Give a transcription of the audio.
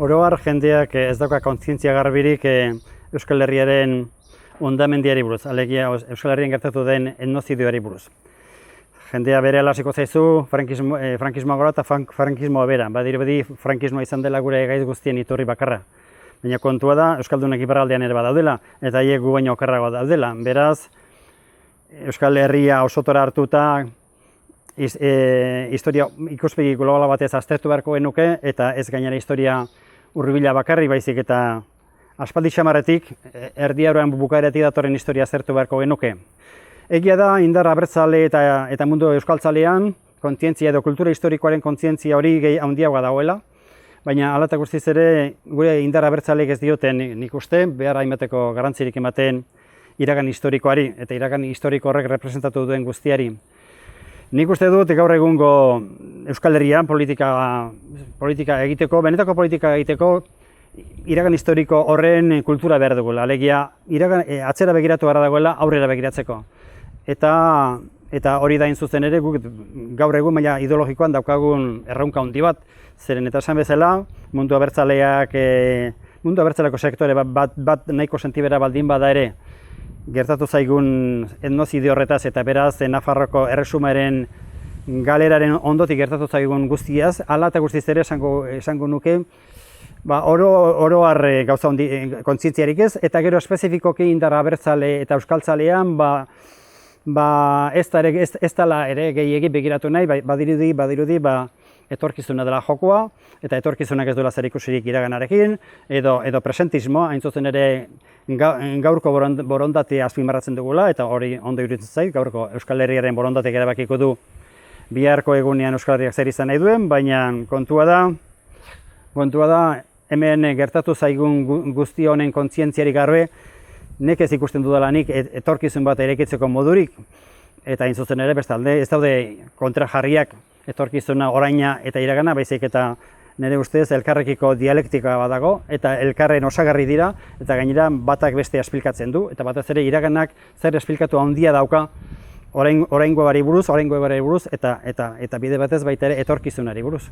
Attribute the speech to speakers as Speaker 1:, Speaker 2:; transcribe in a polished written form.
Speaker 1: Oro har jendeak ez dauka kontzientzia garbirik Euskal Herriaren hondamendiari buruz, alegia Euskal Herrian gertatu den etnozidioari buruz. Jendea bere hasiko zaizu frankismoa gora eta frankismoa bera. Badirudi frankismoa izan dela gure gaiz guztien iturri bakarra. Baina kontua da, Euskaldunek iparraldean ere badaudela, eta haiek gu baino okerrago daudela. Beraz, Euskal Herria osotora hartuta historia ikuspegi globala batez aztertu beharko genuke, eta ez gainera historia hurbila bakarri baizik eta aspaldi xamarretik, erdi aroan bukaeretik datorren historia aztertu beharko genuke. Egia da, indar abertzale eta mundu euskaltzalean, kontzientzia edo kultura historikoaren kontzientzia hori gehi handiagoa dagoela, baina hala eta guztiz ere gure indar abertzaleek ez dioten nik uste, behar hainbateko garrantzirik ematen iragan historikoari eta iragan historiko horrek representatu duen guztiari. Nik uste dut gaur egungo Euskal Herrian politika egiteko, benetako politika egiteko, iragan historiko horren kultura behar dugula, alegia atzera begiratu behar dagoela aurrera begiratzeko. Eta hori da zuzen ere, guk gaur egun maila ideologikoan daukagun erronka handi bat, zeren eta esan bezala, mundu abertzaleko sektore bat nahiko sentibera baldin bada ere, gertatu zaigun etnozidio horretaz eta beraz Nafarroko erresumaren galeraren ondotik gertatu zaigun guztiaz, hala eta guztiz ere esango nuke, oro har gauza kontzientziarik ez, eta gero espezifikoki indar abertzale eta euskaltzalean ez dela ere gehiegi begiratu nahi, badirudi etorkizuna dela jokoa, eta etorkizunak ez duela zerikusirik iraganarekin, edo presentismoa, hain zuzen ere gaurko borondatea azpimarratzen dugula, eta hori ondo iruditzen zait, gaurko Euskal Herriaren borondateak erabakiko du biharko egunean Euskal Herriak zer izan nahi duen, baina kontua da hemen gertatu zaigun guzti honen kontzientziarik gabe, nekez ikusten dudalanik etorkizun bat eraikitzeko modurik, eta hain zuzen ere bestalde ez daude kontrajarriak etorkizuna, oraina eta iragana, baizik eta nire ustez elkarrekiko dialektika badago, eta elkarren osagarri dira, eta gainera batak beste esplikatzen du, eta batez ere iraganak zer esplikatu handia dauka oraingoari buruz, eta bide batez baita ere etorkizunari buruz.